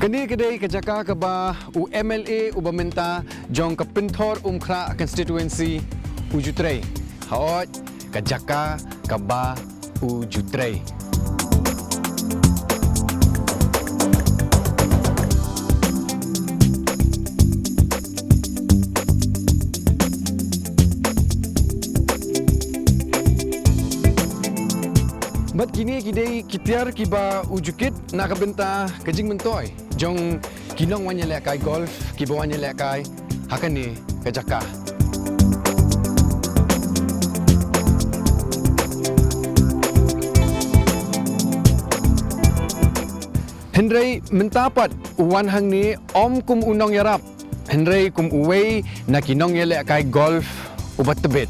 Kini kedai kejaka keba UMLA ubamenta jong kepintor umkra constituency Ujutrei. Haot kejaka keba Ujutrei. Bat kini kidai kitiar kiba ujukit nak kebenta kejing mentoy jong kinong wanya lekai golf kiba wanya lekai hakan ni kejaka. Henry mentapat uwan hang ni om kum unong yarap. Henry kum uwei na kinong lekai golf ubat tebet.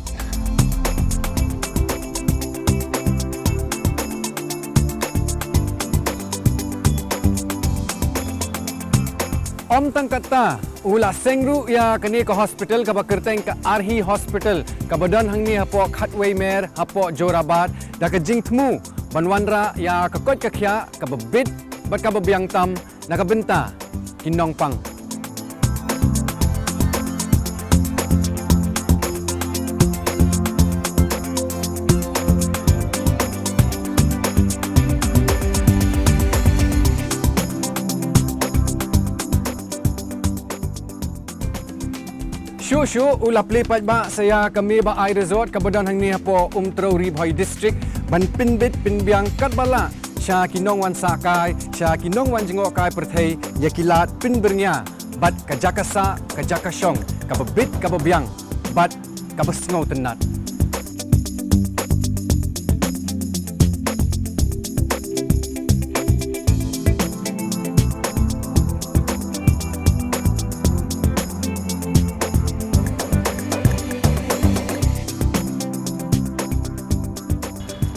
Om tangkata ula sengru ya kini ke hospital ka bakerteng ke Arhi hospital ka badan hang ni hapo khatway mer hapo Jorabat da ke jing tmu banwanra ya ka kot ka khya ka babit bat ka babyang tam na ka benta kinong pang. Syu ulap lipat ba saya kami ba ai resort kabadan hang ni hapo Umtro Ribhoy district ban pinbit pinbiang katbala sya kinong wan sakai sya kinong wan jengokai perthai yakilat pinbernya bat kajakasa kajakashong kababit kababyang bat kabasngo tenat.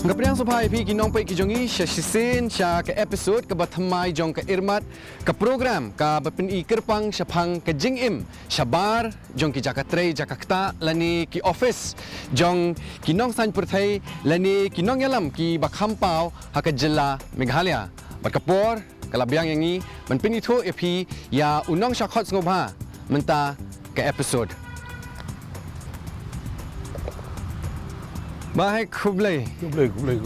Ngapriang supai pi kinong pai kijongi sya sisin sya ke episode ke bathamai jong ke irmat ke program ka bapin I kerpang syapang ke jingim syabar jong ki jakatrei jakakta lani ki office jong kinong san perthai lani kinong yalam ki bakhampau haka jilla Meghalaya bakapor kalabyang yangi banpin itho epi ya unong syakhot ngobha menta ke episode. Baik, kublai. Kublai.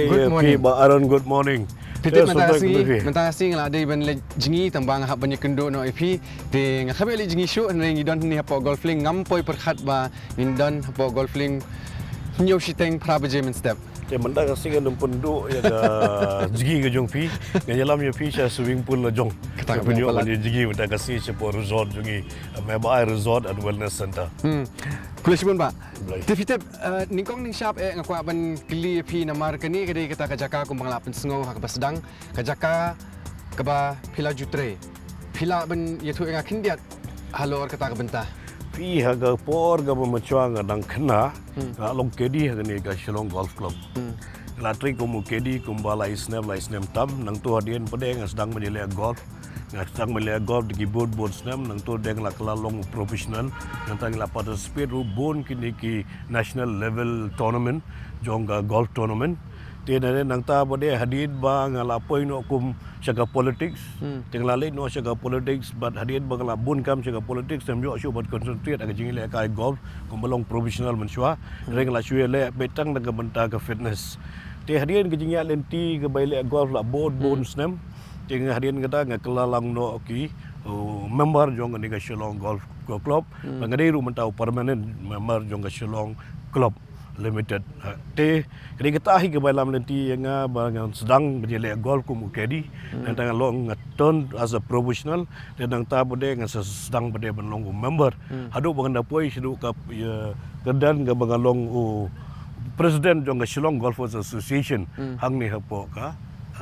Good morning. Aaron, good morning. Pitip mentasi ngala ada ban le jingi tambang hab banyak kendo no epi de ngakhabe le jingi show nang idon ni hapo golfling ngampoi perkhat ba indon hapo golfling nyo shiteng prabaje men step. Te manda kasi kan penduk ya da jigi ke jong pi ngalam ya pi sha swimming pool la jong Ketang penduk pala. ban jigi manda kasi sha po resort jongi Meba Resort and Wellness Center. Kulishbun ba. Boleh. Pitip ningkong ning shop ngakwa ban kili pi namar kani kedai kata kajaka kumbang lapen sengo hak basdang kajaka kaba pila jutre. Pila ban yetu ngakindiat halor kata kabenta. Pi haga por ga machuang dang khna long kedi haga ni ka Shillong Golf Club. Latri kumu kedi kumbala isnem tam nang tu hadien pedeng sedang menjelek golf. Sedang menjelek golf di board snam nang tu deng la kelalong profesional nang tang la participate ru bon kini ki national level tournament jongga golf tournament. Tiada nang ta bode hadid ba ngala point no kum syaga politics tingla le no syaga politics but hadid ba ngala bun kam syaga politics sem yo syu bat concentrate aga jing le kai golf kum belong professional mensua reng la syu le betang daga benta ka fitness te hadid ke jing ya lenti ke bai le golf la board bon snam ting hadid kata ngakelalang no ki member jong ni ka Shillong Golf Club ngadai ru mentau permanent member jong ka Shillong Club Limited. Te kini kita ahi ke balam nanti yang sedang berjelek golf kumu kedi dan tengah long turn as a professional dan nang ta bode ngan sedang bode benlong member. Hadu banganda poi sidu ka kedan ke bangalong president jong Shillong Golfers Association hang ni hapo ka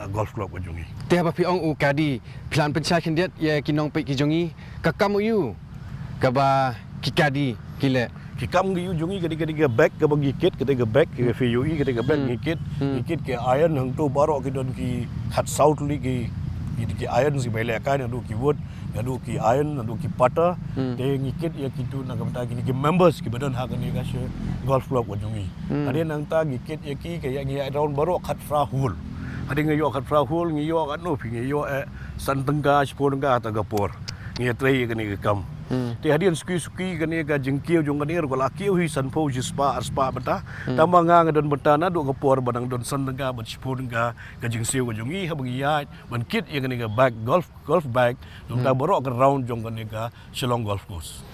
golf club jongi. Te apa piong Caddie plan pencai kendiat ya kinong pai kijongi kakamu yu kaba ki Caddie kile Kikam gi jungi kadi back ke bagi kit ketika back ke FUE ketika back ngikit ke iron hang tu baro ki don ki hat south li ki iron si bele kan adu ki wood adu ki iron adu ki putter te ngikit ya kitu nak bata ki members ki badan hak ni ka golf club jungi ade nang ta ngikit ya ki ke ya ngi round baro khat fra hul ade ngi yo khat fra hul ngi yo anu pi ngi yo san tengah sepuluh tengah tagapor ngi trai kani ka kam te hadian suki kani ka jengkiu jong kani ko lakiu hi san po spa bata tamanga ngadon betana do kapor badang don san tengah bat sepuluh tengah ka jengsiu ka jongi habangi ya ban kit ya kani ka bag golf bag dong ta borok ka round jong kani ka Shillong golf course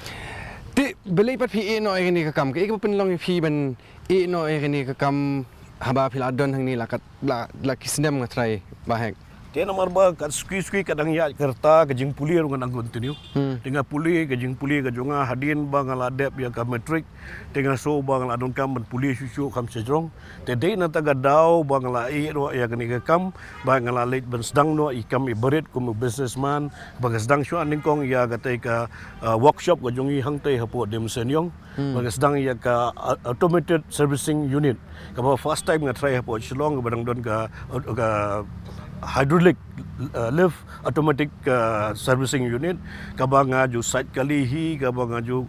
ti belai pat pi no ai ni ka kam ke pen long pi ban no ai ni ka kam haba philadon hang ni la kisnem ngatrai bahek Dia nomor ba kat sui kadang ya kerta ke jing puli ru nang continue. Dengan puli ke jing puli ke jonga hadin bang ala dep ya ka metric dengan so bang ala don kam ban puli susu kam sejrong. Te dei na taga dau bang ala i ro ya kani ke kam bang ala late ban sedang no i kam i berit kum businessman bang sedang shu aning kong ya ka te ka workshop ke jongi hang te hapo dem senyong. Bang sedang ya ka automated servicing unit. Ka first time nga try hapo Shillong badang don ka hydraulic lift automatic servicing unit kabanga ju site kali hi kabanga ju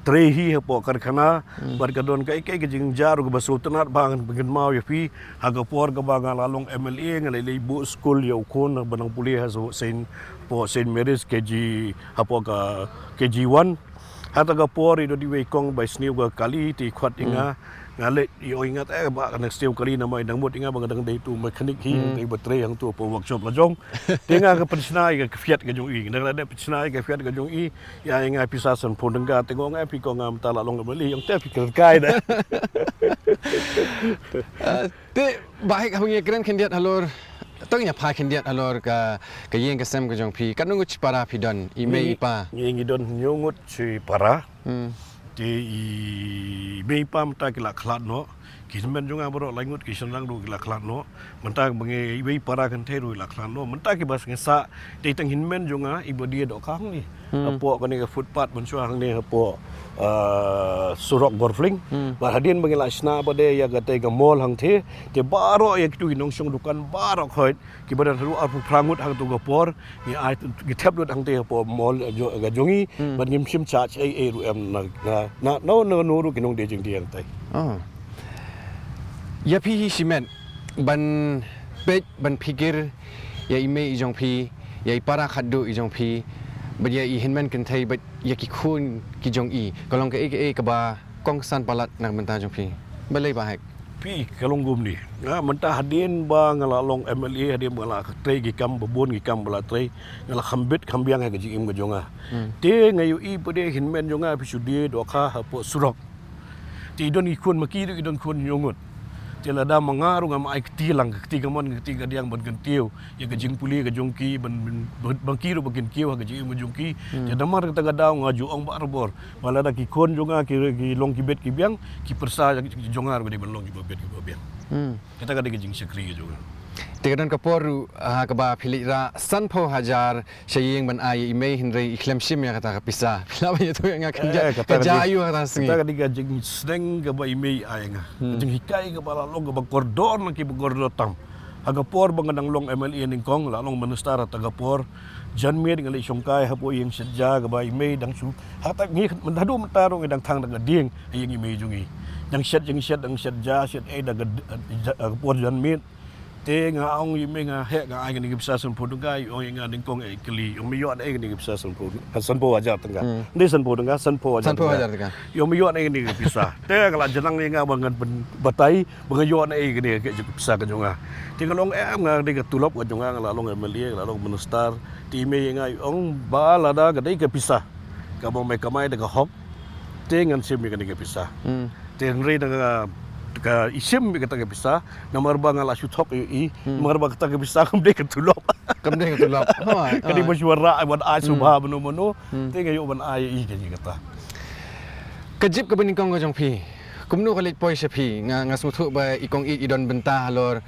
tray hi hapo karkhana barkadon kai jing jaru ke basu tenat bang begin mau ya pi haga por kabanga lalong MLA ngalai bu school ya ukon banang puli haso Saint Mary's KG hapo ka KG1 hata ga por ido di wekong by sniu ga kali ti khwat inga ngalet yo ingat ba kan setiap kali nama indang mut ingat bangadang dai tu mekanik hi dai baterai yang tu po workshop la jong tinga ka pensnai ka fiat ka jong i ndang ada pensnai ka fiat ka jong i ya inga pisasan pon dengga tengok ngai pi ko ngam ta la long beli yang te fikir kai dah te baik abang ye keren kendiat halor tong nya pa kendiat halor ka yeng ka sem ka jong pi kan ngu para pi don email pa ngi don nyungut ci para di bepa mata kila klat no kismen junga bro langut kisenang do kila klat no menta bangi ibai para kan teru kila klat no menta ki bas ngesa de tang hinmen junga ibo dia dok kang ni apo kan ni footpath mensuang ni apo surok gorfling bar hadin bangi lasna pada ya gate ga mall hang the te baro ya tu inong song dukan baro khoit ki badan ru apu prangut hang tu gopor ni ai ki tap lut hang te apo mall ga jongi ban ngim sim charge ai ru em na no ru kinong de jing tiang tai ya pi simen ban pet ban pikir ya ime ijong pi ya para khaddu ijong pi ba ya i hinmen kan thai ba ya ki khun ki jong i kolong ka ka ba kong san palat nang menta jong pi balai ba hek pi kalong gum ni menta hadin ba ngala long MLA hadin ngala tre gi kam babon gi kam bala tre ngala khambit khambiang ga ji im ga jonga te ngayu i pade hinmen jonga pi sudie do kha hapo surok ti don ikun maki do don kun nyongut tela da mangaru ngam ai ktilang kti gamon kti ga diang ban kentiu ya ga jing puli ga jongki ban bangkiru bagin kiu ga jing jongki ya damar ta ga daw ngaju ong bar bor mala da ki kon jonga ki long ki bet ki biang ki persa jongar ga di ban long ki bet ki biang kita ga de jing sekri ga jonga Tigadan kaporu kaba pilira sanpo hajar saying ban ai ime hinrei iklemshim ya kata kapisa pila ba itu yang akan kajayu kata singi kita ga jing sneng ga ba ime ai nga jing hikai ga ba long ga ba kordor na ki ba kordor tam haga por bangadang long MLA ning kong la long manustara taga por janmir ngali songkai hapo yang seja ga ba ime dang su hata ngi mandadu mataro ngidang thang daga ding ayeng ime jungi dang set ja set daga por janmir te nga ong yime nga he nga ai ni gipsa san podunga ong nga ding kong kli ong miyo ai ni gipsa san po aja tengah ni san po aja tengah yo miyo ai ni gipsa te kala jenang ni nga bangan batai bangayo ai ni gipsa ka jonga te kalong nga de tulop ka jonga la long MLA la long minister ti me nga ong bala da ga dei gipsa ka mo me kamai de ka hop te ngan sim ni gipsa te nri da ka isim kata ke bisa nomor bang ala shutok i nomor bang kata ke bisa kamde ke tulop kadi masyara ban ai subha bano te ngayo ban ai i kata kajip ka beningkong ka jong pi kumnu kalit poi sepi nga smuthu ba ikong i idon benta halor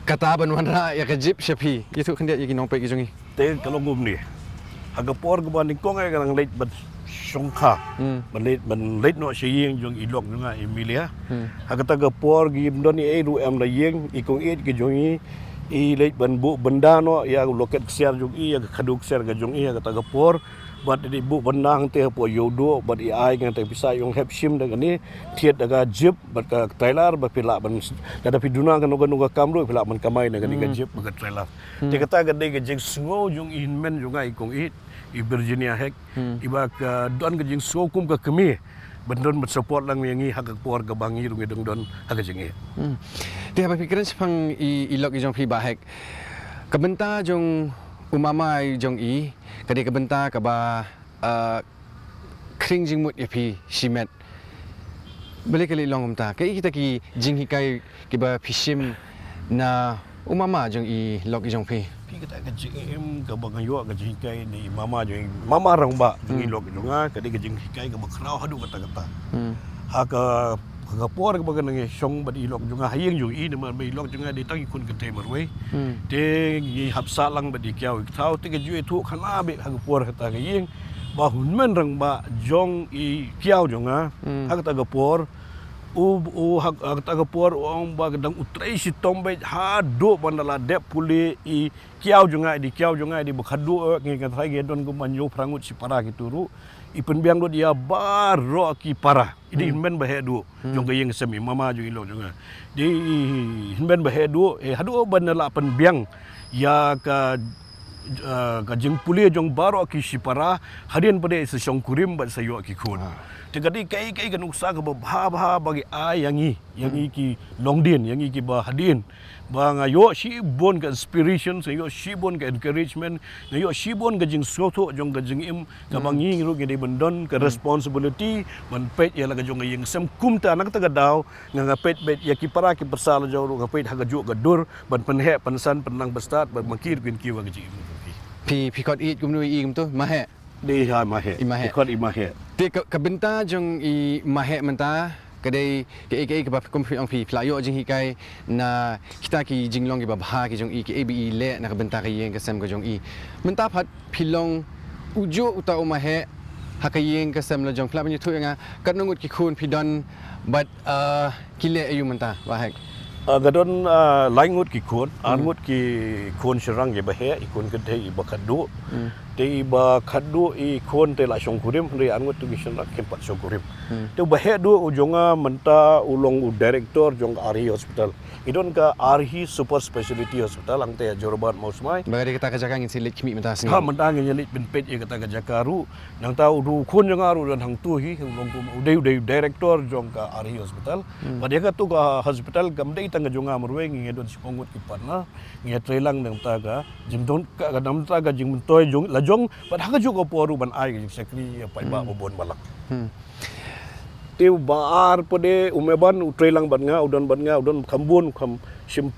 kata ban wanra ya kajip sepi itu kendia yaki nong pe ki jongi te kalau gum ni aga por ga beningkong ai gang late ban Sorkar ban late no saying jong ilok nga Emilia hakata ga por gi ndoni e ru em la yeng ikong e ki jongi i late ban bu benda no ya loket share jong i ya khaduk share ga jong i hakata ga por But di bu benang teh po yodo but I ngan teh bisa yung hep shim dengan ni tiet daga jeep but ka trailer ba pila ban kada piduna kan nuga kamru pila man kamai dengan ni jeep ba trailer. Te kata gade ke jeng sngo yung inmen yung ai kong it i Virginia hek iba ka don ke jeng sngo kum ka kemi bendon mat support lang yang i hak por ka bangi rung dong don hak jeng i. Dia apa pikiran sepang ilok jong pi bahek. Kebenta jong umamai jong i kadi kebenta ka ba kring jing mut yapi simet balik kali long umta kai kita ki jing hikai ki ba pishim na umama jong i lok jong pi kita ke jing ka bang yo ka jing kai ni mama jong mama rang ba jong i lok jong kadi ke jing hikai ka ba krau hadu kata ha ka por ka bagan ngi song ba ilok junga hayeng ju i ma ba ilok junga di tangi kun ke te marwe te gi hapsa lang ba di kyau thau te ke ju thu khana be ha por ka ta yeng ba hun men rang ba jong i kyau junga ha ka ta ga por u ha ta ga por ong ba dang utrei si tombe ha do bandala dep puli i kyau junga di bakhadu ngi ka thai ge don ko manyo prangut si para ki turu ipen biang do dia baro ki para idi men bahedu jong ke yeng semi mama jo ilo jonga di men bahedu hadu ban la pen biang ya ka jeng puli jong baro ki sipara hadin pade se song kurim ba sayo ki khun tegadi kai kan uksa ka bah bagi ai yang i ki longdin yang i ki ba hadin ba ngayo si bon ka inspiration sayo si bon ka encouragement ngayo si bon ka jing soto jong ka jing im ka bangi ru ge bendon ka responsibility ban pet ya la ka jong yeng sem kumta nak ta daw nga pet ya ki para ki persal jo ru ka pet ha ka ju ka dur ban penhe pensan penang bestat ban makir bin ki wa ka jing pi kot it kum nu i kum tu mahe di ha mahe ikot i mahe te kabenta jong i mahe menta kadai ke ke ba kum pi ong pi playo jing hikai na kita ki jinglong ki ba bha ki jong i ki abi le na kabenta ka yeng ka sem ka jong i menta phat pilong ujo uta mahe hakayeng ka sem la jong pla ban thu nga katnungut ki khun pi don but kile ayu menta bahek gadon laingut ki khun angut ki khun serang je bahe ikun ke dei bakadu te ba khadu i khon te la song kurim ri angut tu gishan la kempat song kurim te bahe du ujonga menta ulong u director jong Arhi hospital idon ka Arhi super speciality hospital ang te Jorban Mausmai bagari kita ka jakang in silik kimi menta sing ha menta ngi lit bin pet ye kata ka jakaru nang tau du khun jong aru dan hang tu hi ulong udei director jong ka Arhi hospital padya ka tu ka hospital kam dei tang jonga marwe ngi don sipongut ki parna ngi trelang nang ta ka jimdon ka dam ta ka jing toy jong la jong but haka juga poru ban ai ke sekri pai ba bon balak tiu baar pode umeban utrelang ban nga udon khambun kham sim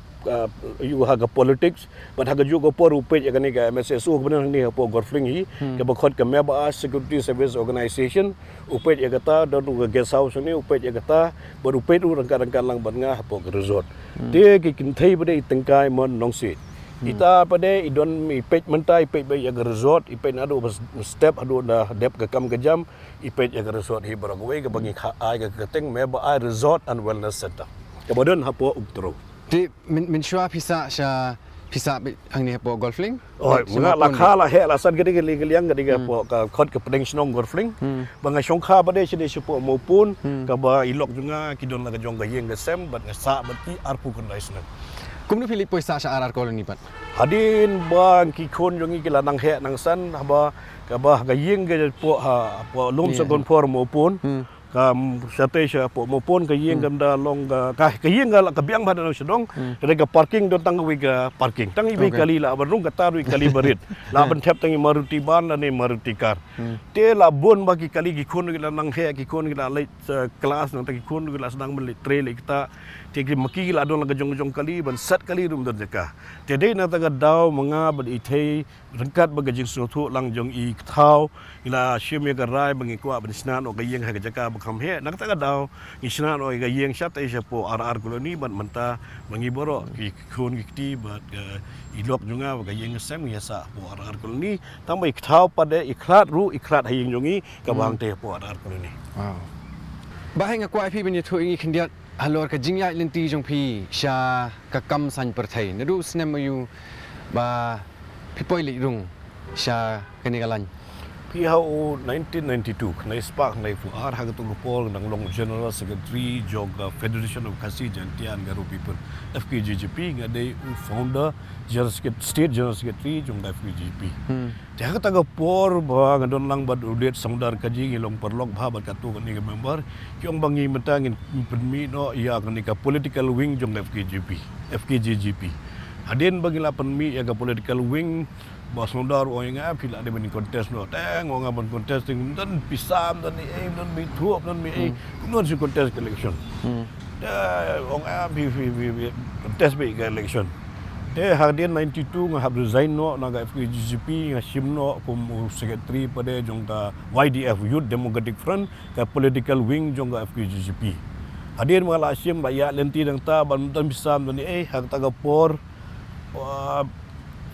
you haga politics but haga juga poru pe ya kani ka MSSU benar ni po gorfling hi ke bakhot ke meba security service organization upet ya kata don guest house ni upet ya kata baru upet rangka-rangka lang ban nga po resort te ki kinthai pode tengkai mon nongsi ita pada idon ipet mentai ipet ba ya resort ipet adu step adu dah dep ke kam ke jam ipet ya resort hi barangway ke bangi ai ke keteng meba ai resort and wellness center kemudian hapo utro ti min shwa pisa hang ni hapo golfling nga lakha la he la san gedi liang gedi hapo ka khot ke pedeng snong golfling banga shongkha bade side sipo maupun ka ba ilok junga kidon la ka jong ga yeng ga sem bat nga sa bati arpu kan laisna kumnu Filippo sa arar koloni pat hadin bang ki khon jongi ki lanang he nang san haba ka ba ga yeng ga po ha po lom sa kon for mo pon kam sate sha po mo pon ka yeng gam da long ka yeng ga ka biang ba no sedong ka parking don tang wi ga parking tang i kali la barung ka taru kali barit la ban thep tang maruti ban la ne maruti car te la bon ba ki kali ki khon ki lanang he ki khon ki la late class nang ta ki khon ki la sedang men trail kita Tigri maki la don laga jong kali ban sat kali rum don jaka. Tede na taga daw mga bad itay rangkat baga jing sotu lang jong i thau ila shime ga rai bangi kwa ban snan o gayeng ha jaka bakam he nak taga daw i snan o gayeng shat ay po ar koloni ban manta bangi boro ki khon ki ti bat ilok junga baga yeng sem ya sa po ar koloni tambay thau pade ikrat hayeng jongi ka bang te po ar koloni. Wow. Bahay nga kwa pi ban yetu ingi kindiat halor ka jingyai lenti jong pi sha ka kam san perthai nadu snem ayu ba pipoi li rung sha kanigalan PHO 1992 kena spark kena fuar hang tu lupol nang long General Secretary jog Federation of Kasi Jantian Garu People FKJGP ngadai founder State General Secretary jong FKJGP. Dia kata por ba ngadon lang bad udet samdar kaji ngilong perlok ba bat katu ni member kyong bangi metangin permi no ia kani ka political wing jong FKJGP. Hadin bagi la permi ya ka political wing bos nodar orang yang apil ada bani kontes no teng orang ban kontes ting dan pisam dan ni dan mi thuop dan mi non si kontes election orang apil kontes be election de hardin 92 ngah resign no naga FKGCP ngasim no kum secretary pada jongta YDF Youth Democratic Front ka political wing jongga FKGCP hadin mala asim rakyat lenti dang ta ban pisam dan ni hak tagapor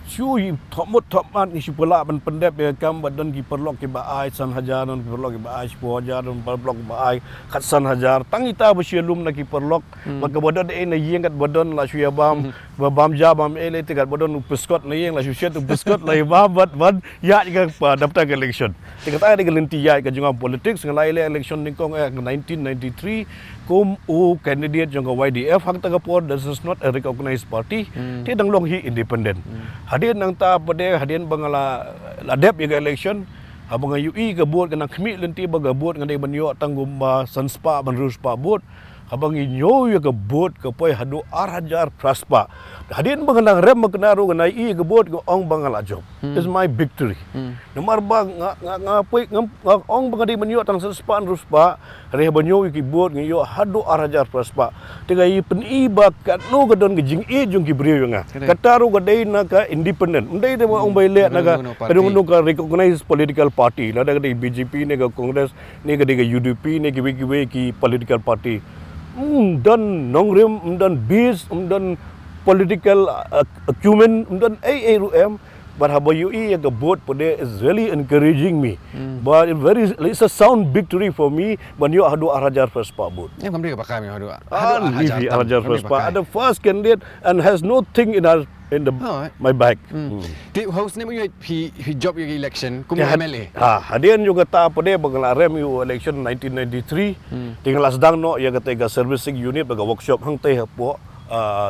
Shui top man ni pula ban pendep ya kam badan ki perlok ki baai san hajar dan perlok ki baai 10 hajar dan perlok baai khat san hajar tangita bersialum na ki perlok maka badan na yeng kat badan la shuya bam jabam ele tegat badan peskot na yeng la shuya tu peskot la babat ban ya ka daftar ke election tegat ada ke lenti ya ka junga politics ngalai election ni kong 1993 kum candidate jong YDF hak tagapor this is not a recognized party ti dang long hi independent hadin nang ta pade hadin bangala ladep ya election abang UI ke board kana khmi lenti baga board ngadai banyo tanggum ba sanspa ban ruspa board abang inyo ya ke board ke poi hadu arhajar praspa hadin bangala rem maknaru kana I ke board ke ong bangala job is my victory nomor bang ngapoi ong bangadai banyo tang sanspa ruspa reh banyo ki board ngiyo hadu arhajar praspa tegai peni bakat no gadon ke jing jung ki brio nga kataru gadai na ka independent undai de ong baile na ka pedung ka recognized political party la da BJP ne ka Congress ne ka UDP ne ki political party dan nongrim dan bis dan political acumen dan ARUM but how UI the board today is really encouraging me but it's a sound victory for me when you hadu arajar first pa board yang kami pakai hadu arajar first pa the first candidate and has nothing in my bag ti house ne mo hi job yung election kum MLA hadian juga ta pade bangla rem yu election 1993 tinggal sedang no ya kata servicing unit baga workshop hang teh po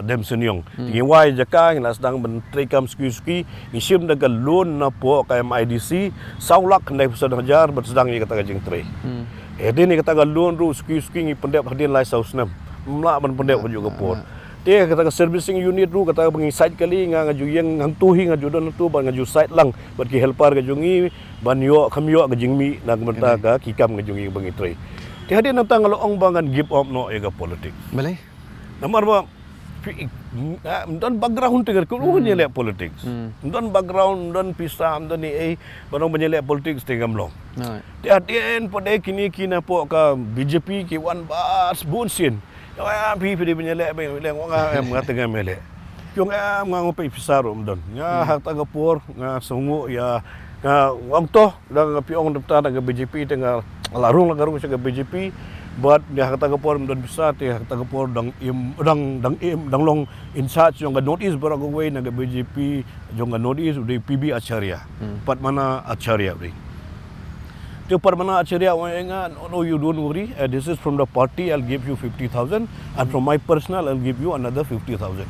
dem senyong tingi wai jaka ngla sedang menteri kam ski isim daga loan na po ka MIDC saulak ndai pesan hajar bersedang ya kata jing tre ni kata loan ru ski ngi pendep hadin lai sausnam mla ban pendep juga po dia kata servicing unit ru kata bengi site kali ngaju yang tuhi ngaju don tu ban ngaju site lang bat ki helper ke jungi ban yo khamyo ke jingmi nak merta ka kikam ke jungi bengi tre dia hadin nang ngalo ong bangan give up no ega politik balai nomor ba dan background tegar ko nyele politics dan background dan pisam dan ni barang menyele politics tingam long dia hadin pode kini po ka BJP ki wan bas bunsin pi di menyelek bilang orang mengatakan melek yung ngopi pisarum don nga hak tagapor nga sungu ya nga wang to dang piong daftar ke BJP tengah larung sa BJP buat dia hak tagapor don bisa ti hak tagapor dang long in charge yung notice bara way na BJP yung notice di PB Acharya pat mana Acharya ri to permana acharya wenga no you don't worry this is from the party I'll give you 50,000 and from my personal I'll give you another 50,000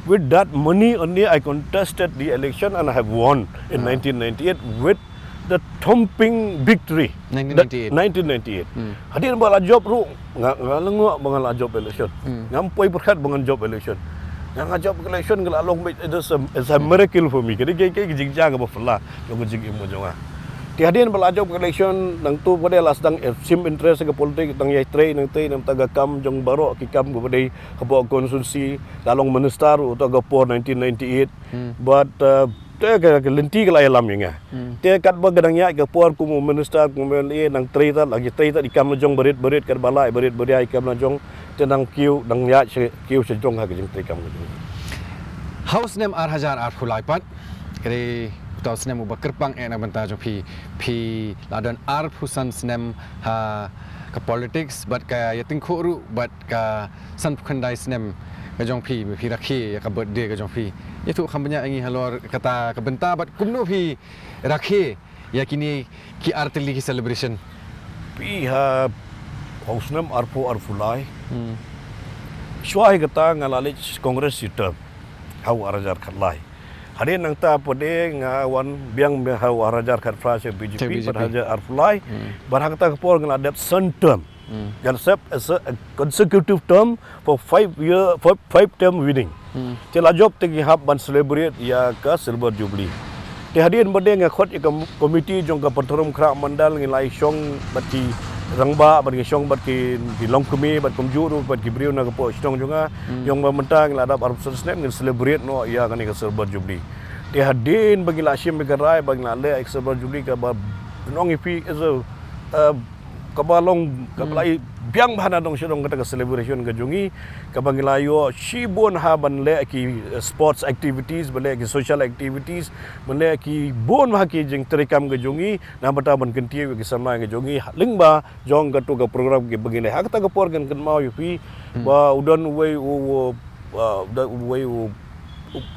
with that money only I contested the election and I have won in 1998 with the thumping victory 1998 hadin bala job ru ngalengo bangala job election ngampoi perkat bangan job election yang job election galalong it is a miracle for me kedi ke jingja ga bafla yo jing imo jonga tiadin belajar election nang tu pada las dang sim interest ke politik tang yai tre nang te nang taga kam jong baro ki kam pada kebo konsulsi dalong minister atau gapor 1998 but te ke lenti ke lai lam yang te kat ba gadang ya gapor ku minister ku nang tre ta lagi tre ta di kam jong berit ke balai berit kam jong te nang kiu dang ya kiu sejong ha ke jong tre kam house name Arhajar Arhulaipat kere tau senem ubah kerpang nak bentang jo pi ladan pusan senem ha ke politics but ka yating khoru but ka san khandai senem ka jong pi rakhi ya ka birthday ka jong pi itu khambanya angi halor kata ke benta but kumno pi rakhi ya kini ki artili ki celebration. Pi ha hausnam arfulai. Syuai kata ngalalit kongres itu. Hau arajar khatlai. Hari nang ta pode ngawan biang hau arajar khat frase BJP berhaja arfulai. Barhak ta kapor ngaladat sun term. And serve as a consecutive term for 5 term winning. Tela job tegi hab ban celebrate ya ka silver jubilee. Ti hadirin bade nga khot ya komiti jong ka pantorum khra mandal ngilai syong bati rangba bat syong bat ki longkumi bat komjuru bat ki briu na ka po syong jonga yong mentang ladap arab snap ngil celebrate no ya kan ka silver jubilee. Ti hadirin bagi la syem begarai bagi la le silver jubilee ka ba nong ipi is a kabalong kabalai biang bahana dong syong kata ka celebration ka jongi ka bangilayo shibon haban le ki sports activities bale ki social activities bale ki bon ma ki jing terikam ka jongi na bata ban kentie ki sama ka jongi lingba jong ka tu ka program ki bagile hak ta ka por kan mau yupi ba udon way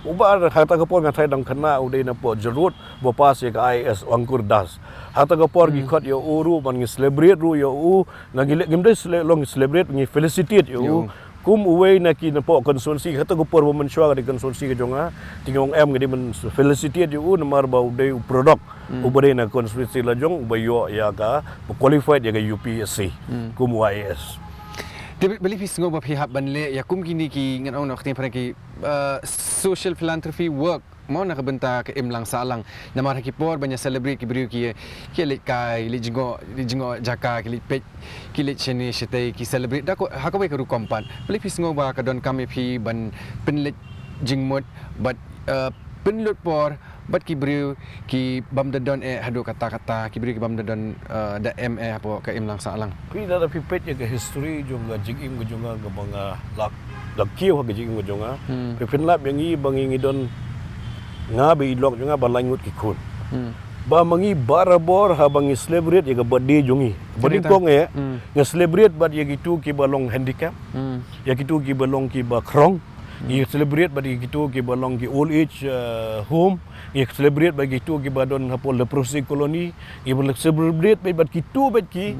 ubar hata ka por ngatai dang khana udai na po jarut bo pas ya ka IS angkur das hata ka por gi khot yo uru ban ngi celebrate ru yo u nagi gimde long celebrate ngi felicitate yo kum uway na ki na po konsulsi hata ka por bo man shwa ka konsulsi ka jonga tingong em ngi man felicitate yo namar ba udai product ubare na konsulsi la jong bayo ya ka qualified ya ka UPSC kum IS. Beli pis ngoba pihak banle ya kum kini ki ngan on waktu pernah ki social philanthropy work mau nak benta ke imlang salang nama ki por banyak celebrate ki beriu ki lit kai lit jingo jaka ki lit pet ki lit cheni shite ki celebrate dak hakawe ke ru kompan beli pis ngoba ka don kami pi ban penlit jingmut but penlut por bat ki beriu ki bam dadon hadu kata-kata ki beriu ki bam dadon da apa ke imlang salang Pi da pipet ya ke history jonga jigim ke jonga ke banga lak kiu ke jigim ke jonga pipin lap yang i bangi ngidon ngabe ilok jonga balangut ki kun ba mangi barabor ha bangi celebrate ya ke birthday jongi birthday kong ya nga celebrate bat ya gitu ki balong handicap ya gitu ki balong ki ba krong ya celebrate bagi gitu ki balong ki old age home ya celebrate bagi gitu ki badon hapo leprosy colony ya celebrate bagi gitu bagi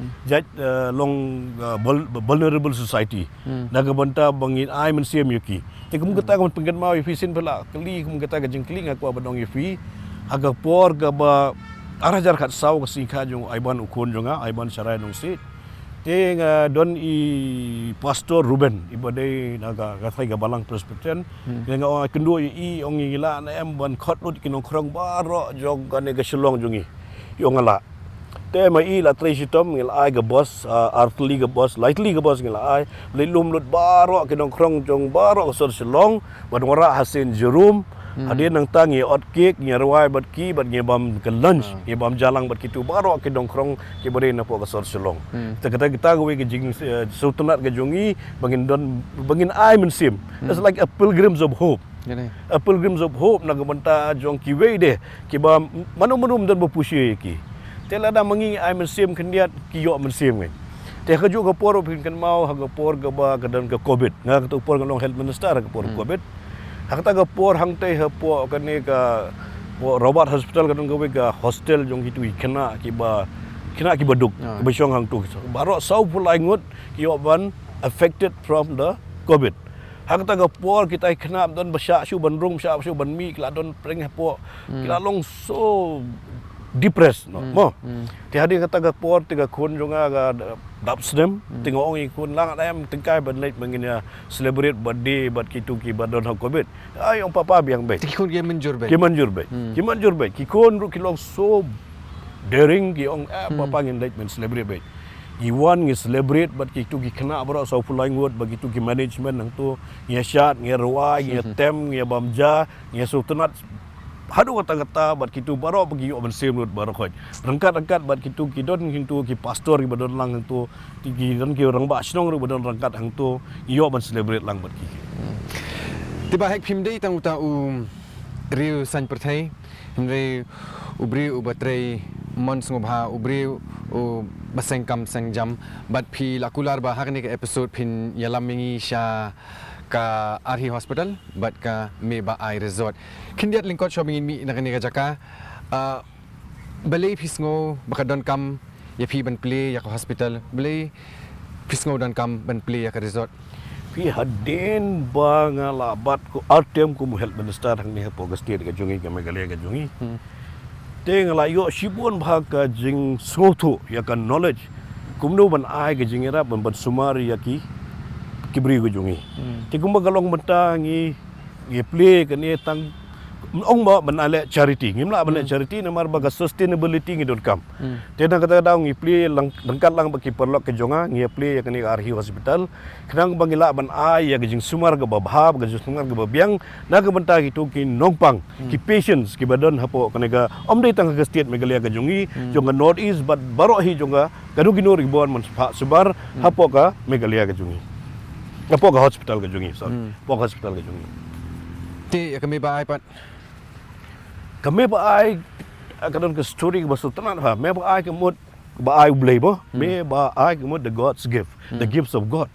long vulnerable society naga banta bangin ai men siam yuki ya kum kata kum pengen mau efisien pula keli kum kata ka jengkeli ngaku abadong efi aga por ga ba arajar khat saw ka singkha jong aiban ukun jonga aiban sarai nong sit ting don i pastor Ruben ibadai naga gathai ga balang presbyterian nga ong kendo i ong ngila na em ban khot lut kinong krong baro jog gane ga shlong jungi yong ala te mai i la tresitom ngil ai ga boss artli ga boss lightly ga boss ngila ai lilum lut baro kinong krong jong baro sor shlong ban wara hasin jerum Hadir nang tangi ot cake nyarwai bat ki bat ngebam ke lunch ngebam jalang bat kitu baro ke dongkrong ke bari na po ka sor selong kita kita we ke jing sultanat ke jongi bangin ai mensim it's like a pilgrims of hope a pilgrims of hope na gabanta jong ki we de ki ba manum dan bepusi ki tela da mangi ai mensim kendiat ki yo mensim ngai te khaju ka por pin kan mau ha ka por ga ba ka dan ka covid nga ka por ka long health minister ka por covid hakta ka por hangte ha po kane ka Robert Hospital kan gawe ka hostel jong hitu kena ki baduk ba syong hang tu baro sau pulai ngut ki ban affected from the covid hakta ka por kita kena don basya syu ban rung sya syu ban mi kila don preng ha po kila long so depressed no mo ti hadi kata ka por tiga kun jonga ga dapsdem tingo ong ikun lang ayam tengkai ban late mangina celebrate birthday bat kitu ki badon ha covid ay ong papa biang baik tikun ki manjur baik ki kun ru ki long so daring ki ong papa ngin late men celebrate baik iwan ngi celebrate bat kitu ki kena bro so fulang word begitu ki management nang tu ngi syat ngi ruai ngi tem ngi bamja ngi sultanat hadu kata-kata bat kitu baro bagi yo mensim lut baro khoj rangkat bat kitu ki don kintu ki pastor ki badon lang tu ki don ki orang ba snong ru badon rangkat hang tu yo ban celebrate lang bat ki tiba hek phimdei tang uta riu san perthai himre ubri ubatrei mon ngobha ubri basengkam sengjam bat phi lakular ba hakni ke episode phin yalamingi sha ka Arhi Hospital bat ka Meba Ai Resort kindiat lingkot shopping mi nakani ka jaka balay pisngo baka don kam ya pi ban play ya ka hospital balay pisngo don kam ban play ya ka resort pi haden banga labat ko artem ko health minister hang ni po gastir ka jungi ka Meghalaya ka jungi teng la yo sibon bha ka jing soto ya ka knowledge kumno ban ai ka jingira ban sumar ya ki kibri ko jungi ti kumba galong mentangi ye play ka ni tang ong ba ban ale charity ngimla ban charity na mar baga sustainability ngi dot kam te na kata daw ngi play lang dangkat lang baki perlok ke jonga ngi play ya kani Arhi hospital kenang bangila ban ai ya gijing sumar ga babhab ga sumar ga babyang na ga banta ki to ki nongpang ki patients ki badan hapo kanega om dei tang ga state Meghalaya ga jungi jonga north east but baro hi jonga kadu ginor ibon man subar hapo ka Meghalaya ga jungi hapo ga hospital ga jungi sorry po hospital ga jungi ti ya kami ba ai pat kami ba ai kadon ke story ke basu tenan ha me ba ai ke mod ba ai blay bo me ba ai ke mod the god's gift the gifts of god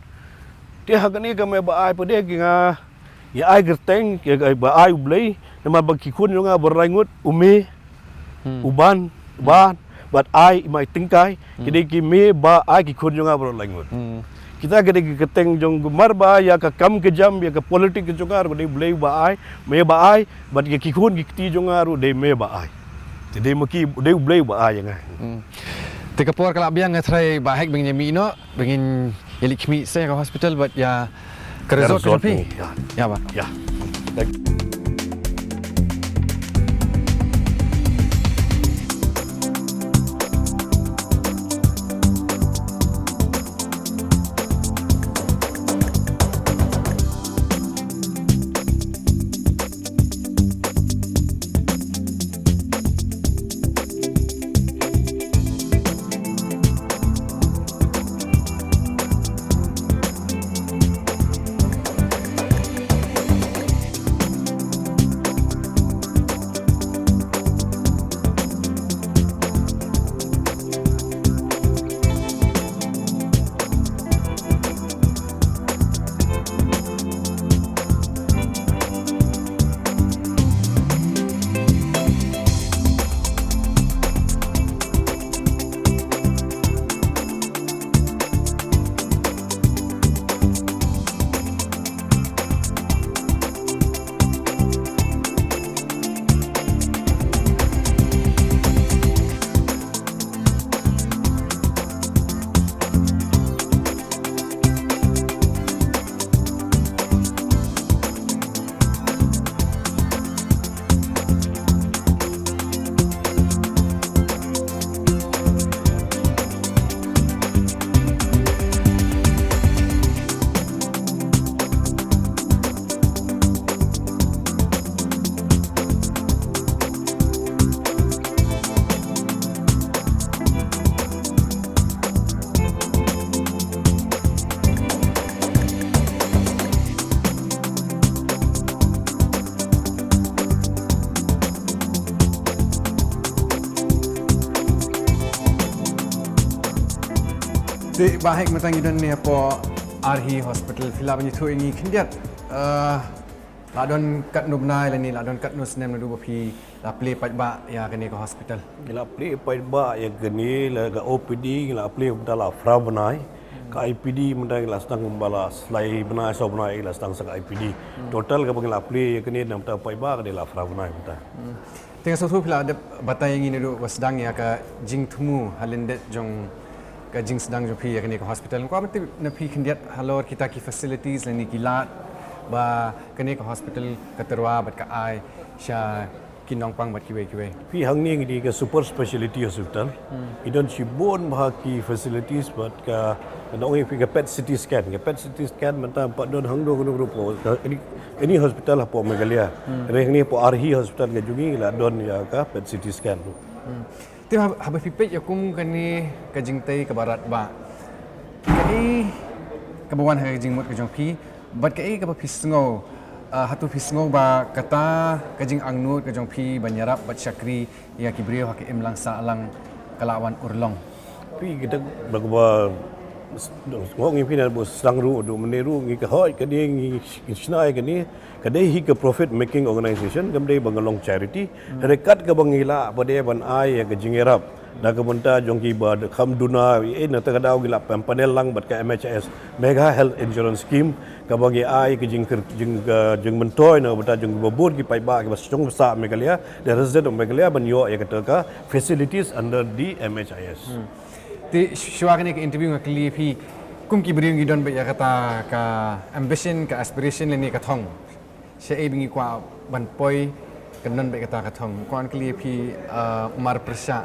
ti ha gani kami ba ai pade ki nga ya ai gerteng ke ba ai blay nama bagi kun nga berangut umi uban ban but ai mai tingkai kide ki me ba ai ki kun nga berangut kita gede keteng jong gemar ba ya ka kam ke jam ya ka politik ke jongar de blay ba ai me ba ai bat ke kikun ki jongaru de me ba ai de maki de blay ba ai nga te kapor kala biang ngatrai ba hek bengnya mi no bengin yelik mi se ka hospital but ya ka resort ka pi ya ba ya Di bahek matang idan ni apa Arhi Hospital fila banyak tu ini kendiat ladon kat nubnai lani ladon kat nus nem nadu bapi la play pat ba ya kene ke hospital la play pat ba ya kene la ga OPD la play dala fra banai ka IPD mendai la stang membala slai banai so banai la stang sak IPD total ka bang la play ya kene nam ta pat ba ka de la fra banai mata tengah sotu fila ada batai yang ini dulu wasdang ya ka jing tumu halendet jong ka jing sedang jo pi ya kene ke hospital ko amati na pi kendiat halor kita ki facilities lani kilat ba kene ke hospital ka terwa bat ka ai sha kinong pang bat kiwe pi hang ni di ka super specialty hospital idon sibon bah ki facilities bat ka nong pi ka PET CT scan mata pat don hang do grupo ini hospital apa Meghalaya reh ni po Arhi hospital ka jungi la don ya ka PET CT scan ti haba pipet ya kum kani ka jingtai ka barat ba kai ka bawan ha jing mot ka jong pi bat kai ka pisngo hatu pisngo ba kata ka jing angnut ka jong pi banyarap bat syakri ya kibrio ha ke imlang sa lang kalawan urlong pi kita bagwa ngok ngi pina bos sangru do meneru ngi ka hoy ka dia ngi snai ka ni ka dei hi ka profit making organization kam dei bangalong charity rekat ka bangila pade ban ai ka jingerap da ka bunta jongki ba kham duna na ta daw gila panel lang bat ka MHS mega health insurance scheme ka bagi ai ka jing mentoy na bata jong babur ki pai ba ki bas jong sa megalia the resident of megalia ban yo ya ka facilities under the MHIS Ti syuakan ke interview ngak li phi kum ki bring gidon ba ya kata ka ambition ka aspiration le ni ka thong she e bingi kwa ban poi kanan ba kata ka thong kwan kli phi umar prasha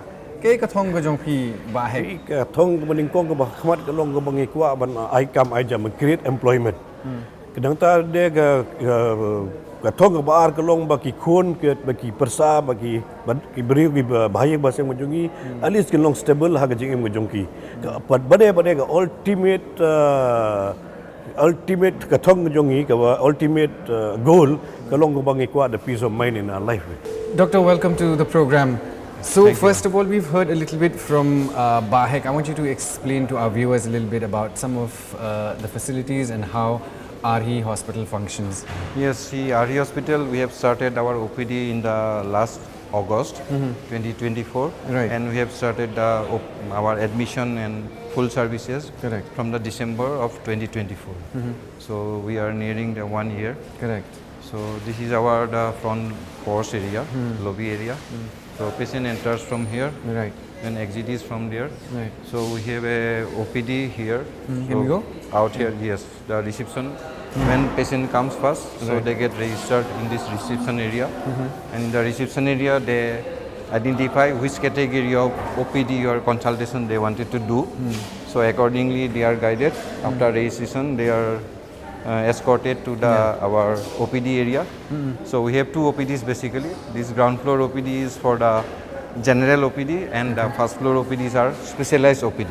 ke ka thong ga jong phi ba he ka thong ka baning kong ka ba khmat ka long ka bangi kwa ban ai kam ai jam create employment kadang ta de ka thong ka bar ka long ba ki khun ke ba ki persa ba ki beri ki bahaya bahasa menjungi alis ke long stable ha ka jing menjungi ka bade ka ultimate ka thong jongi ka ultimate goal ka long ka bangi kwa the peace of mind in our life. Doctor, welcome to the program. So first of all, we've heard a little bit from Bahek. I want you to explain to our viewers a little bit about some of the facilities and how Arhi Hospital functions. Yes, see, Arhi Hospital, we have started our OPD in the last August 2024. Right. And we have started our admission and full services Correct. from the December of 2024. So we are nearing the 1 year. Correct. So this is our the front course area, lobby area. So patient enters from here Right. and exit is from there. Right. So we have a OPD here. Here we go. Out here, yes, the reception. When patient comes first, so they get registered in this reception area. And in the reception area, they identify which category of OPD or consultation they wanted to do. So accordingly, they are guided. After registration, they are escorted to our OPD area. So we have two OPDs basically. This ground floor OPD is for the general OPD and the first floor OPDs are specialized OPD.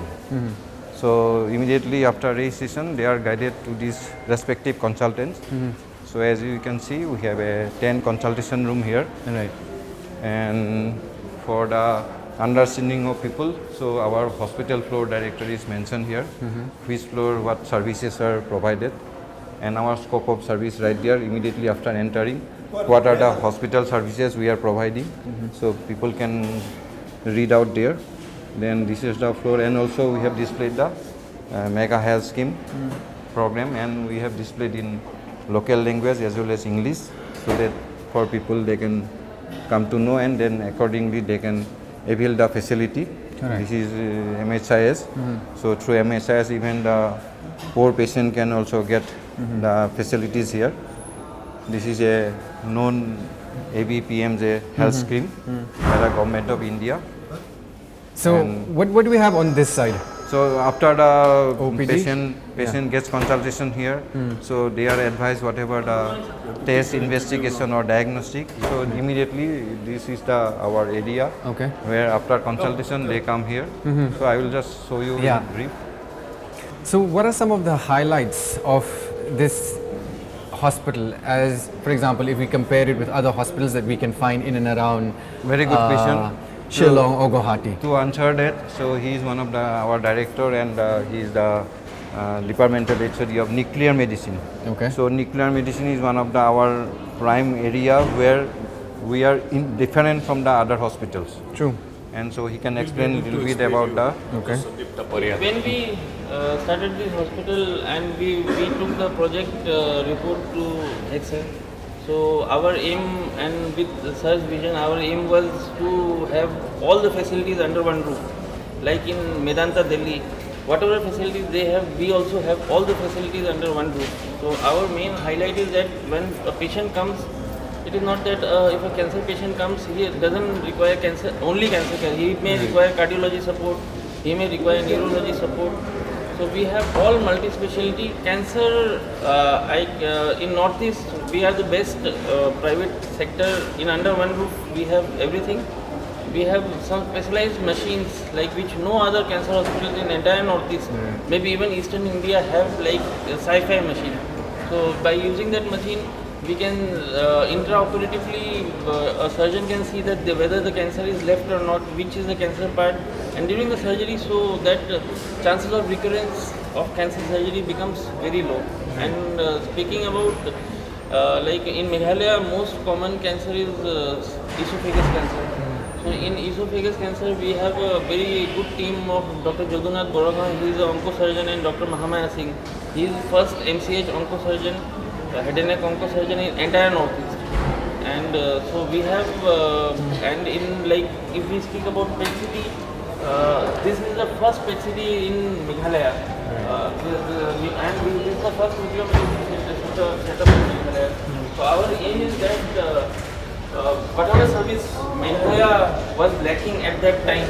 So immediately after registration, they are guided to these respective consultants. So as you can see, we have a 10 consultation room here. Right. And for the understanding of people, so our hospital floor directory is mentioned here. Which floor, what services are provided, and our scope of service right there immediately after entering. What are the hospital services we are providing? So people can read out there. Then this is the floor, and also we have displayed the mega health scheme program, and we have displayed in local language as well as English, so that for people they can come to know, and then accordingly they can avail the facility. Correct. This is MHIS. So through MHIS, even the poor patient can also get the facilities here. This is a known ABPMJ health scheme by the government of India. So what do we have on this side? So after the OPD? patient gets consultation here, so they are advised whatever the test, investigation or diagnostic. So immediately this is our area. Okay. Where after consultation they come here. So I will just show you in brief. So what are some of the highlights of this hospital, as for example if we compare it with other hospitals that we can find in and around Very good question. Shillong or Guwahati? To answer that, so he is one of our director, and he is the departmental HOD of nuclear medicine. Okay. So nuclear medicine is one of our prime area where we are different from the other hospitals. True. And so he can explain a little bit about the. Okay. When we started this hospital and we took the project report to Excel, so our aim, and with such vision, our aim was to have all the facilities under one roof. Like in Medanta, Delhi, whatever facilities they have, we also have all the facilities under one roof. So our main highlight is that when a patient comes, it is not that if a cancer patient comes, he doesn't require only cancer care. He may require cardiology support, he may require neurology support. So we have all multi-specialty cancer. In Northeast, we are the best private sector. In under one roof, we have everything. We have some specialized machines like which no other cancer hospitals in entire Northeast, maybe even Eastern India, have like a sci-fi machine. So by using that machine, we can intraoperatively a surgeon can see that whether the cancer is left or not, which is the cancer part, and during the surgery, so that chances of recurrence of cancer surgery becomes very low. And speaking about like in Meghalaya, most common cancer is esophagus cancer. So in esophagus cancer, we have a very good team of Dr. Jadunath Boragan, who is an oncosurgeon, and Dr. Mahamaya Singh. He is first MCH oncosurgeon, head and neck oncosurgeon in entire Northeast. And so we have, and in like if we speak about PET CT, this is the first PET CT in Meghalaya, and this is the first nuclear set up in Meghalaya. So our aim is that whatever service Meghalaya was lacking at that time,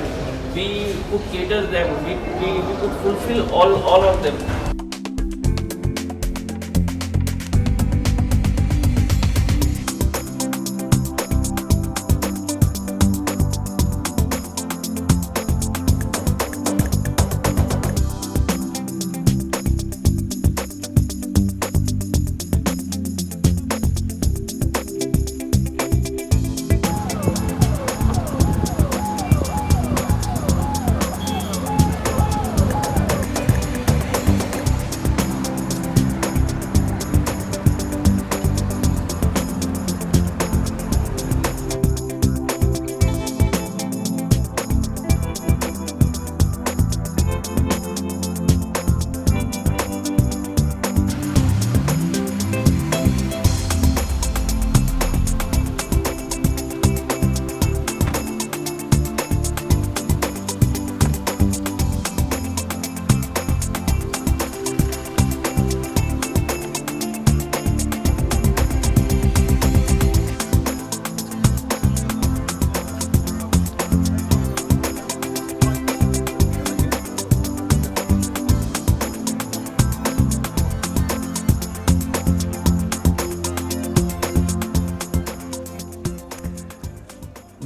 we could cater them, we could fulfill all of them.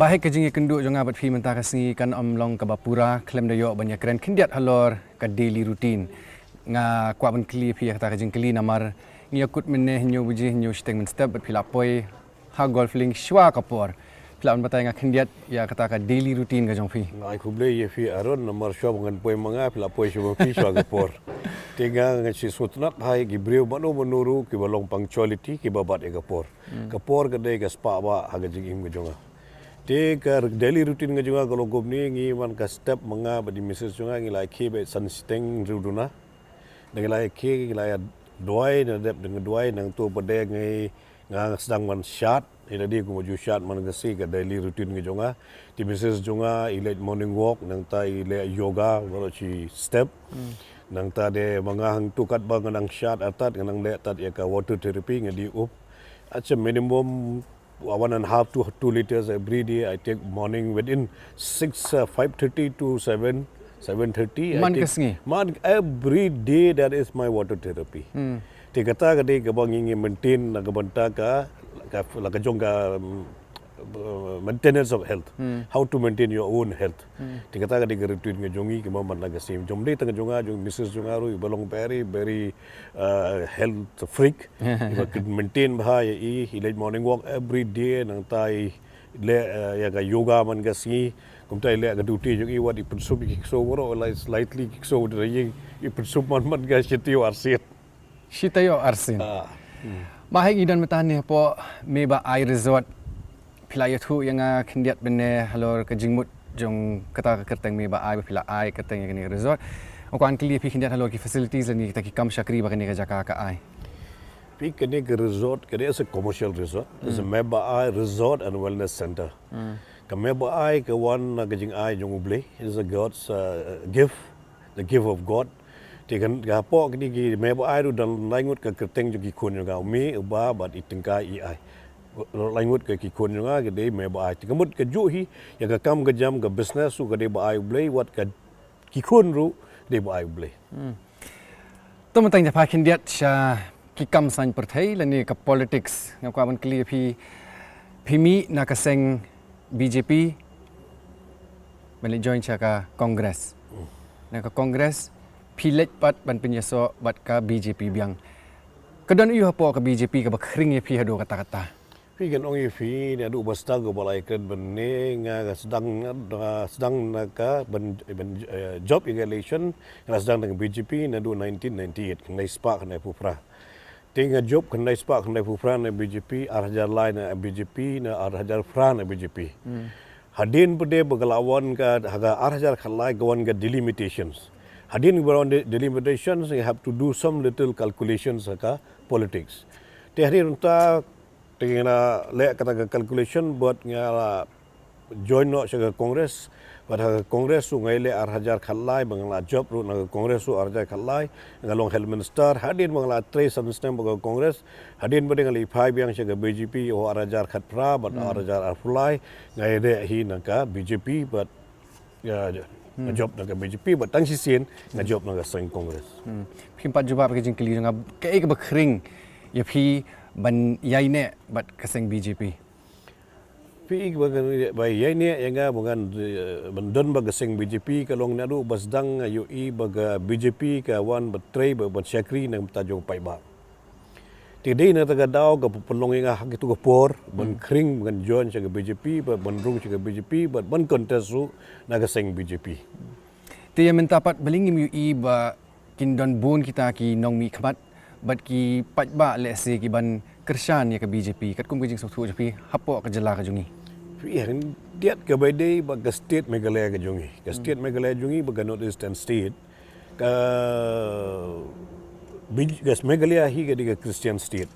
Baik kejing kenduk jonga bat fi mentah kasngi kan omlong ke bapura klem dayo banyak keren kendiat halor ke daily routine nga kwa ban kli fi kata kejing kli namar ngiyakut meneh nyo buji nyo steng men step bat filapoi ha golf link shwa kapor filaun batai nga kendiat ya kata ka daily routine ka jong fi Ngai kuble ye fi aron nomor shwa ngan poi manga filapoi shwa fi shwa kapor tinga ngan si sutnat hai gibreu manu menuru ki balong punctuality ki babat e kapor kapor gede ka spa ba ha kejing im jonga Take daily routine nga juga kalau gobni ngi man ka step manga badi message juga ngi lai ke be san steng ruduna dengan lai ke ngi lai doai na dep dengan doai nang tu pade ngi nga sedang man shot ila di ku maju shot man ka si ka daily routine ngi juga di message juga ile morning walk nang ta ile yoga wala chi step nang ta de manga hang tu kat bang nang shot atat nang le tat ya ka water therapy ngi di up acha minimum 1.5 to 2 liters every day. I take morning within 5:30 to 7:30. Man kasngi Man every day that is my water therapy. Kata kade kabang ingin maintain nagabanta ka jong ka maintenance of health. How to maintain your own health. Kata kade routine nga jongi kama man nagasim. Jomde tang jonga jong Mrs. jongaru balong very health freak. If I could maintain bha ye like morning walk every day nang tai le ya ka yoga man ka singi kum tai le ka duty jong i wat I pensup ki so woro like slightly ki so de I pensup man ka sitio arsit. Shitayo arsin mahai idan metane po meba ai resort Pilai tu yang kendiat bene halor ke jingmut jong kata kerteng me ba ai pila ai kerteng yang ni resort okuan kli pi kendiat halor ki facilities ni kita ki kam shakri ba ni ka jaka ka ai pi kene ke resort kene is a commercial resort is a meba ai resort and wellness center ka meba ai ke wan ka jing ai jong uble is a god's gift the gift of god tikan ga po kini ki meba ai ru dan langut ka kerteng jong ki kun ga me ba bat itengka I ai langut ke kikun juga ke dei me ba ai tikamut ke juhi ya ka kam ke jam ke business su ke dei ba ai blai wat ke kikun ru dei ba ai blai to mentang ja pakin diat sha ki kam san perthai lani ka politics nga kwa ban kli phi mi na ka seng BJP bali join cha ka congress na ka congress phi lech pat ban pinyaso bat ka BJP biang Kadon iyo hapo ka BJP ka bakring ya pi hado kata-kata. Pi kan ong ifi ne adu basta go balai kan benne nga sedang naka job election nga sedang dengan BJP ne adu 1998 kan spark kan pupra. Tinga job kan spark kan pupra ne BJP arhajar lain ne BJP ne arhajar fra ne BJP. Hadin pede begalawan ka haga arhajar khalai gawan ga delimitations. Hadin around the delimitations, you have to do some little calculations ka politics. Te hari unta tingena le kata calculation buat ngala join no sa Congress, pada Congress su ngai le arhajar khalai bangla job ru na Congress su arhajar khalai ngalong health minister hadin bangla trace system bang Congress hadin bade ngali phai biang sa BJP o arhajar khatra but arhajar arfulai ngai de hi naka BJP but job naga BJP but tang sisin nga job naga sang Congress. Pimpat juba pakai jengkeli nga kai ka bakring ya pi ban yai ne bat kaseng BJP. Pi bagan bai yai ne yang bukan bandon baga sang BJP kalong nadu basdang UI baga BJP ka wan betray ba syakri nang tajong pai ba. Tidai na taga daw ka pelong nga hak itu por ban kring ban join sa BJP ba bandrung sa BJP ba ban kontesu naga sang BJP. Tiya mentapat balingim UI ba kindon bun kita ki nong mi khamat bat ki patba lese ki ban kershan ya ke BJP kat kum kejing sotu japi hapo ka jela ka jungi. Yang diat ke badai ba ke state Meghalaya ke jungi. Ke state Meghalaya jungi ba North Eastern state ka gas Meghalaya hi ke Christian state.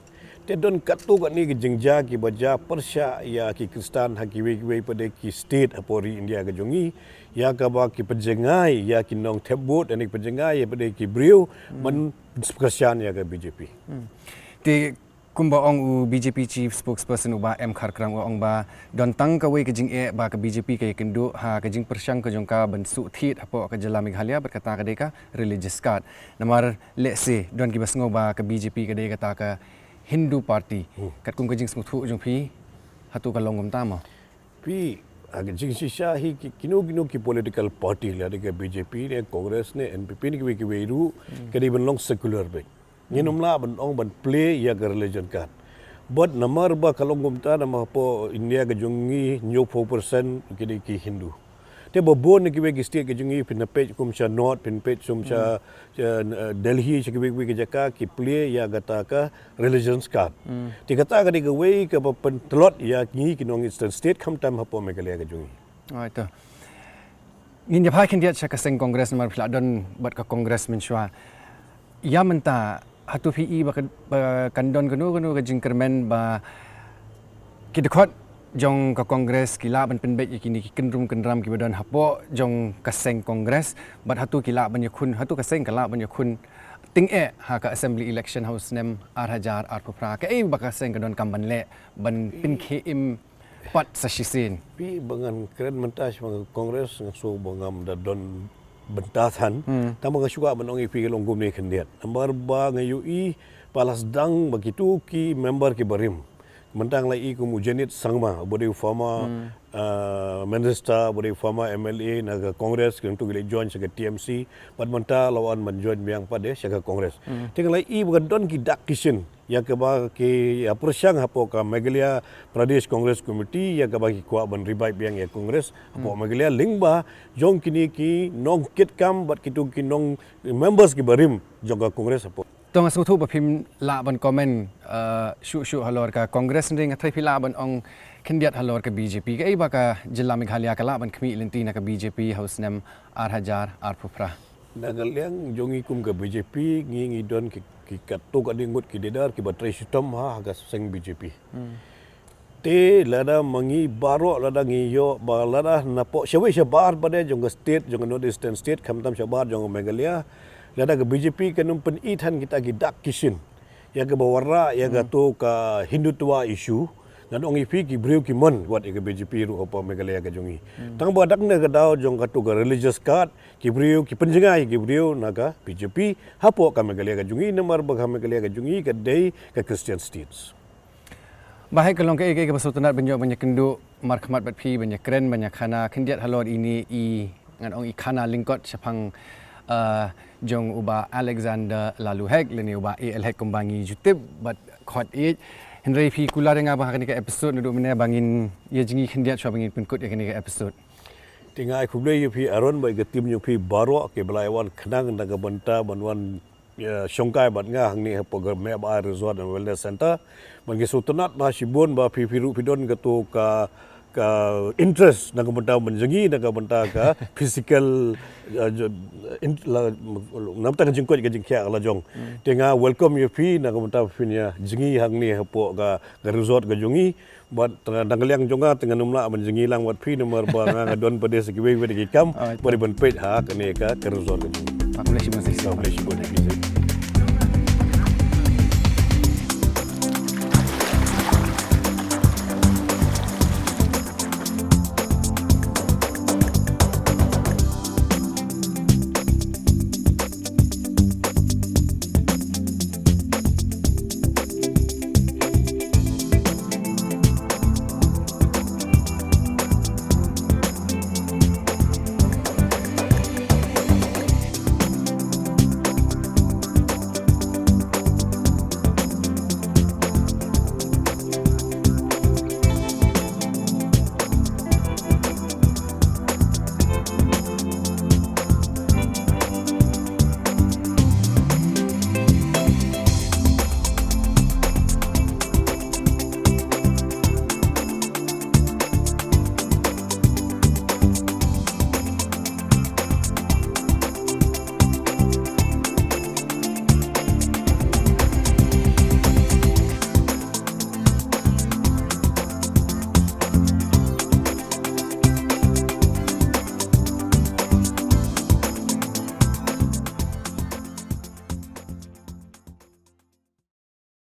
Te don katu kat ni ke jengja ki baja persya ya ki Kristan ha ki we pada ki state apori India ke jungi ya ka ba ki pejengai ya ki nong tebut ani pejengai ya pada ki briu man persian ya ke BJP. Te kumba ong u BJP chief spokesperson u ba M Kharkrang u ong ba don tang ka we ke jing e ba ke BJP ke kendu ha ke jing persyang ke jongka ban su thit apo ke jela Meghalaya berkata ke deka religious card namar lese don ki basngo ba ke BJP ke de kata ka Hindu party kat kum ke jing smutu jong pi hatu ka longom tama pi ag jing sisha hi kinu ki political party la de BJP ne Congress ne NPP ni ki we ru ke di ban long secular be nginumla ban ong ban play ya ke religion card but namar ba kalong gumta nama po India ke jungi new 4% ke ki Hindu te bo ne ki we ki state ke jungi pin page kum cha north pin page sum cha Delhi cha ki we ki jaka ki play ya gata ka religion card ti kata ka di ke we ke pen telot ya ngi ki nong Eastern state kham tam hapo Meghalaya ke jungi itu ngin ya phai kin dia cha ka seng congress namar phla don bat ka congress min shwa ya menta hatu PE ba kandon kanu ka jingkermen ba kidkhot jong ka kongres kila ban penbet yakini ki kenrum kenram ki badan hapo jong kaseng kongres bat hatu kila ban yakun hatu kaseng kala ban yakun ting ha ka assembly election house nem arhajar arpra ka ba kaseng kadon kamban le ban pin khem pat sa shisin pi bangan keren mentas bang kongres so bangam da don bentasan tama ka suka banong ipi long gumne kendiat ambar ba ngui palas dang begitu ki member ki barim mentang lai ku mujanit sangma bodi former minister bodi former MLA naga kongres kan tu gile join sebagai TMC pad menta lawan menjoin biang pada sebagai kongres tinggal lai bukan don ki dak kishin ya ke ba ki persyang hapo ka Meghalaya Pradesh Congress Committee ya ke ba ki kuat ban revive biang ya kongres hapo Meghalaya lingba jong kini ki nong kit kam bat kitu ki nong members ki barim jong ka kongres hapo tong asmutu ba phim la ban comment shu halor ka congress ring athai phila ban ong kendiat halor ka BJP ka ba ka jilla Meghalaya ka la ban khmi lentina ka BJP house nem arhajar arpufra nagaliang jongi kum ka BJP ngi don ki katu ka dingut ki dedar ki batrai sistem ha ga seng BJP te lada mangi baro lada ngi yo ba lada napo shawi shabar bade jong state jong North Eastern state khamtam shabar jong Meghalaya lada ke BJP kanum pen ithan kita ki dak kishin ya ke bawara ya ga to ka Hindutwa issue dan ong ipi ki breu ki mon wat ke BJP ru apa Meghalaya ka jongi tang ba dak na ka daw jong ka to ka religious card ki breu ki penjengai ki breu naga BJP hapo ka Meghalaya ka jongi namar ba ka Meghalaya ka jongi ka dei ka Christian states bahai kalong ke pasultanat banyak kendu markhamat bat phi banyak keren banyak khana kendiat halor ini i ngan ong i khana lingkot sapang jong uba Alexander lalu hek leni uba AL hek kumbangi jutip but khot it Henry phi kula dengar bah kani ka episode nudu mene bangin ye jingi khendiat shwa bangin pun kut ye kani ka episode Tinggal aku beli yupi aron baik ketim yupi baru ke belaiwan kenang naga benta banwan Sorkar bat ngah ni program me ba resort and wellness center bagi sutunat na sibun ba piru pidon ketu ka interest naga benta menjengi naga benta ka physical nam tang jingkot ke jingkia ala jong tenga welcome yupi naga benta pinya jengi hang ni hapo ka resort ke jungi buat tangaliang jonga tengah numla menjengi lang buat pi nomor bang ngadon pada sekiwe wedi kam bari ben pet ha kene ka resort ke jungi Aku boleh sibuk Malaysia boleh